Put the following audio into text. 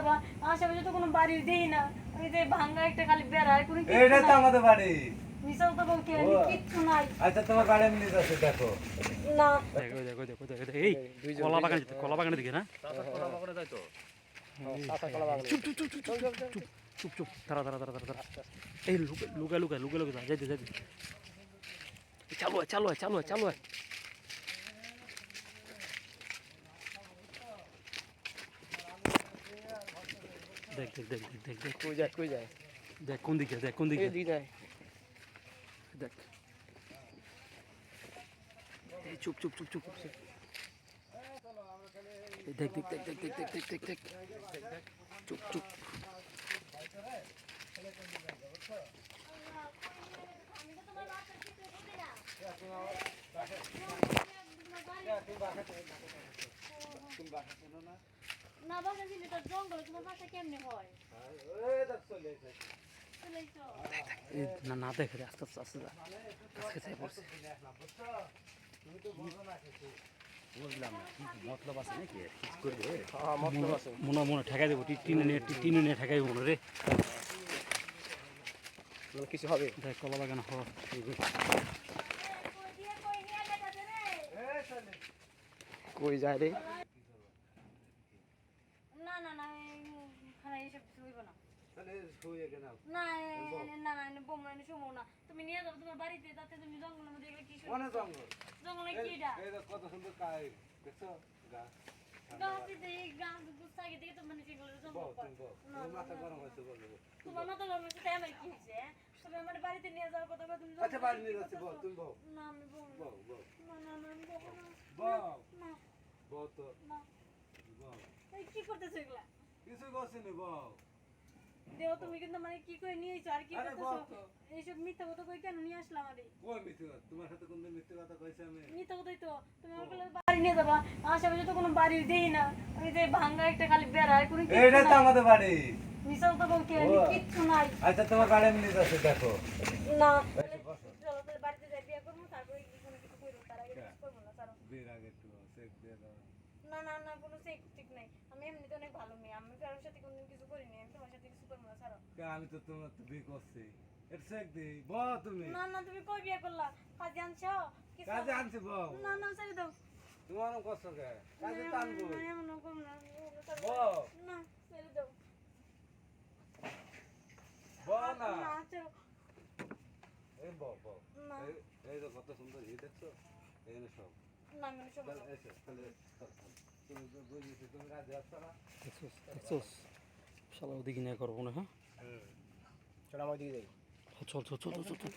যাবা আশেপাশে তো কোনো বাড়ি দেই না ওই যে ভাঙা একটা খালি বেড়ায় কোনো এইটা তো আমাদের বাড়ি। মিশাল তো বলতে কিচ্ছু নাই। আচ্ছা তোমার বাড়ি আমি নিয়ে যাচ্ছি দেখো। না দেখো দেখো দেখো দেখো এই কলা বাগানের দিকে না কলা বাগানে যাই তো চুপ চুপ চুপ চুপ চুপ চুপ চুপ চুপ দাঁড়া দাঁড়া দাঁড়া দাঁড়া এই লুকা লুকা লুকা লুকা যাইতে যাইতে চালু হয় চালু হয় চালু হয় চালু হয় দেখ দেখ দেখ দেখ দেখ দেখ কই যায় দেখ কোন দিকে দেখ কোন দিকে এই যায় দেখ এই চুপ চুপ চুপ চুপ এই দেখ দেখ দেখ দেখ দেখ দেখ দেখ দেখ দেখ চুপ চুপ না বাসা ছিল তো জঙ্গলে তোমার বাসা কেমনে হয় চলেইছো এই না না দেখ রে আস্তে আস্তে আস্তে যা আজকে চাই পড়ছে বুঝলাম না কি মতলব আছে নাকি কিছু করবে মতলব আছে মনে মনে ঠেকাই দেবো টিনে নিয়ে ঠেকাই মনে রে কিছু হবে দেখ কলা বাগান হ কই যায় রে না না না খানা এসব কিছু হইব না তাহলে শুয়ে গেল। না না না বোমরা নি শুমো না তুমি নিয়ে যাও তোমার বাড়িতে তাতে তুমি জঙ্গলের মধ্যে এগুলো কি কোন জঙ্গল? জঙ্গলে কিডা এই যে কত সুন্দর কাই দেখছো গাছ। গাছে এই গাছ গুছা আগে থেকে তো মানে সেগুলো জঙ্গল বউ তুমি বউ। তোমার মাথা গরম হয়েছে বলবো। তোমার মাথা গরম হচ্ছে তাই আমার কি হয়েছে তুমি আমার বাড়িতে নিয়ে যাওয়ার কথা তুমি আচ্ছা বাড়ি নিয়ে যাচ্ছি বউ তুমি বউ। না আমি বউ বউ বউ। না না না আমি বউ না বউ না বউ তো না বউ। এই কি করতেছো এগুলা কিছু করছি না বউ। দেও তুমি কিন্তু মানে কি করে নিয়ে আইছো আর কি আরে করতেছো বউ তো। এইসব মিথ্যা কথা কই কেন নিয়ে আসলাম আরে কই মিথ্যে কথা? তোমার সাথে কোনদিন মিথ্যে কথা কইছি আমি? মিথ্যা কথাই তো তুমি আমাকে বাড়ি নিয়ে যাবা আশেপাশে তো কোনো বাড়ি দেই না ওই যে ভাঙা একটা খালি বেড়ায় কোনো এইটা তো আমাদের বাড়ি। মিশাল তো বলতে কিচ্ছু নাই। আচ্ছা তোমার বাড়ি আমি নিয়ে যাচ্ছি দেখো। না বসো। চলো তাহলে বাড়িতে যাই বিয়ে করবো তারপরে কোনো কিছু করবো তার আগে কিছু করবো না ছাড়ো বিয়ের আগে একটু চেক দিয়ে দাও। না না না কোনো চেক ঠিক নাই আমি এমনিতে অনেক ভালো মেয়ে আমি কারোর সাথে কোনো কিছু করিনি আমি তোমার সাথে কিছু করবো না ছাড়ো কে আমি তো তোমার তো বিয়ে করছি। এটা চেক দিই বউ তুমি। না না তুমি কই বিয়ে করলা কাজে আনছো কিছু কাজে আনছি বউ। না না ছেড়ে দাও তোমার কষ্ট কে? কাজে টানবো। না এমন করো না বউ না ছেড়ে দাও বউ না। না ছেড়ো এই বউ বউ। না এই তো কত সুন্দর ই দেখছো? এখানে সব। না আমি সব তাহলে এসে তাহলে তুমি তো বুঝেছি তুমি কাজে আসছো না? দেখছোস দেখছোস শালা ওদিকে নিয়ে করবো না হ্যাঁ চল আমার দিকে যাই চল চল চল চল চল